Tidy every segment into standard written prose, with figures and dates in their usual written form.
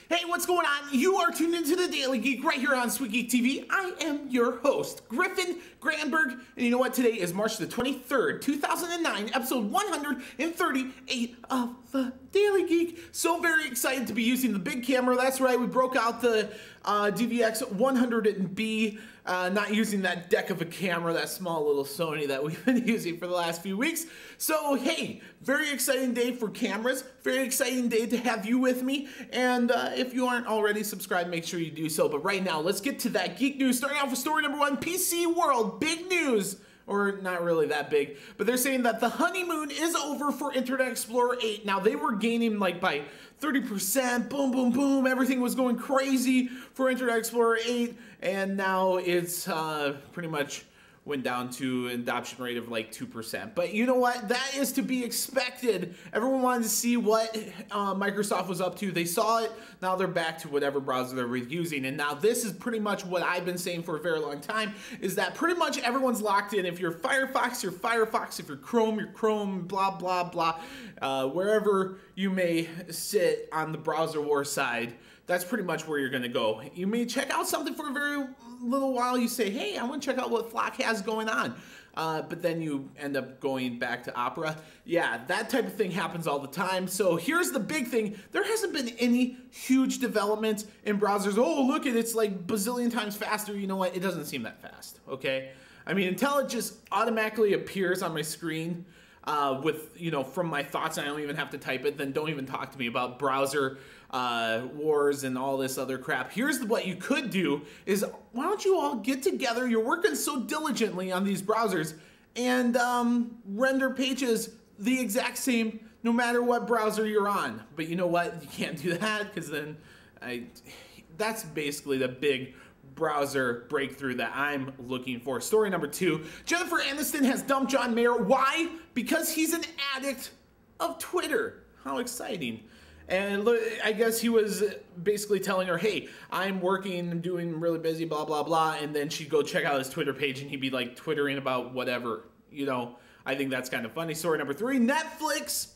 Hey, what's going on? You are tuned into the Daily Geek right here on SweetGeekTV. I am your host, Griffin Granberg, and you know what? Today is March the 23rd, 2009, episode 138 of the Daily Geek. So very excited to be using the big camera. That's right, we broke out the DVX 100B, not using that deck of a camera, that small little Sony that we've been using for the last few weeks. So hey, very exciting day for cameras, very exciting day to have you with me, and if you aren't already subscribed, make sure you do so. But right now, let's get to that geek news. Starting off with story number one, PC World, big news. Or not really that big, but they're saying that the honeymoon is over for Internet Explorer 8. Now, they were gaining like by 30%, boom, boom, boom. Everything was going crazy for Internet Explorer 8, and now it's pretty much went down to an adoption rate of like 2%. But you know what? That is to be expected. Everyone wanted to see what Microsoft was up to. They saw it. Now they're back to whatever browser they're using. And now this is pretty much what I've been saying for a very long time, is that pretty much everyone's locked in. If you're Firefox, you're Firefox. If you're Chrome, blah, blah, blah. Wherever you may sit on the browser war side, that's pretty much where you're going to go. You may check out something for a very little while. You say, hey, I want to check out what Flock has going on. But then you end up going back to Opera. Yeah, that type of thing happens all the time. So here's the big thing. There hasn't been any huge development in browsers. Oh, look at it, it's like bazillion times faster. You know what? It doesn't seem that fast, okay? I mean, until it just automatically appears on my screen with, you know, from my thoughts, and I don't even have to type it, then don't even talk to me about browser wars and all this other crap. Here's what you could do is, why don't you all get together? You're working so diligently on these browsers, and render pages the exact same no matter what browser you're on. But you know what? You can't do that, because then that's basically the big browser breakthrough that I'm looking for. Story number two, Jennifer Aniston has dumped John Mayer. Why? Because he's an addict of Twitter. How exciting. And look, I guess he was basically telling her, hey, I'm working, I'm doing really busy, blah, blah, blah. And then she'd go check out his Twitter page and he'd be like twittering about whatever. You know, I think that's kind of funny. Story number three, Netflix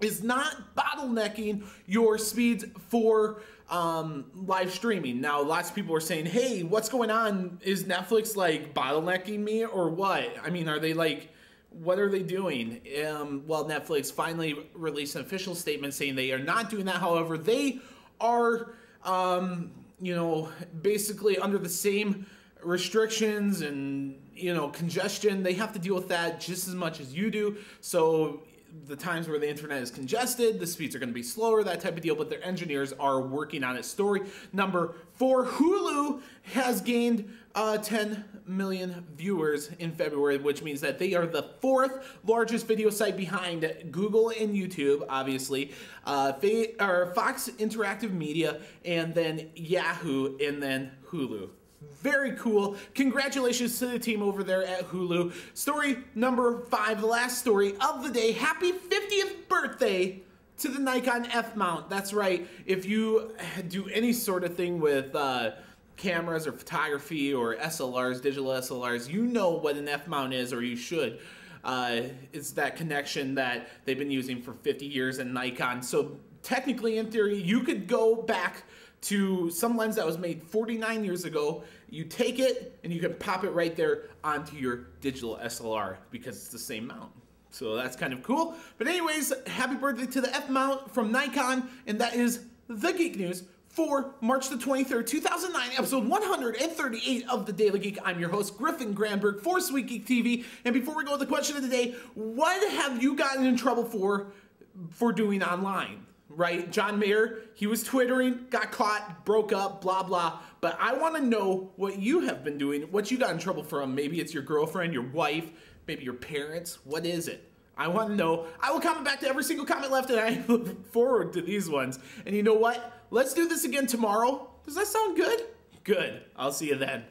is not bottlenecking your speeds for live streaming. Now, lots of people are saying, hey, what's going on? Is Netflix like bottlenecking me or what? I mean, are they like, what are they doing? Well, Netflix finally released an official statement saying they are not doing that. However, they are, you know, basically under the same restrictions and, you know, congestion. They have to deal with that just as much as you do. So the times where the internet is congested, the speeds are going to be slower, that type of deal, but their engineers are working on it. Story number four, Hulu has gained 10 million viewers in February, which means that they are the fourth largest video site behind Google and YouTube, obviously, Fox Interactive Media, and then Yahoo, and then Hulu. Very cool. Congratulations to the team over there at Hulu. Story number five, the last story of the day. Happy 50th birthday to the Nikon F-mount. That's right. If you do any sort of thing with cameras or photography or SLRs, digital SLRs, you know what an F-mount is, or you should. It's that connection that they've been using for 50 years in Nikon. So technically, in theory, you could go back to some lens that was made 49 years ago. You take it and you can pop it right there onto your digital SLR because it's the same mount. So that's kind of cool. But anyways, happy birthday to the F-mount from Nikon, and that is the Geek News for March the 23rd, 2009, episode 138 of the Daily Geek. I'm your host, Griffin Granberg for SweetGeekTV. And before we go to the question of the day, what have you gotten in trouble for doing online? Right? John Mayer, he was twittering, got caught, broke up, blah, blah. But I want to know what you have been doing, what you got in trouble from. Maybe it's your girlfriend, your wife, maybe your parents. What is it? I want to know. I will comment back to every single comment left, and I look forward to these ones. And you know what? Let's do this again tomorrow. Does that sound good? Good. I'll see you then.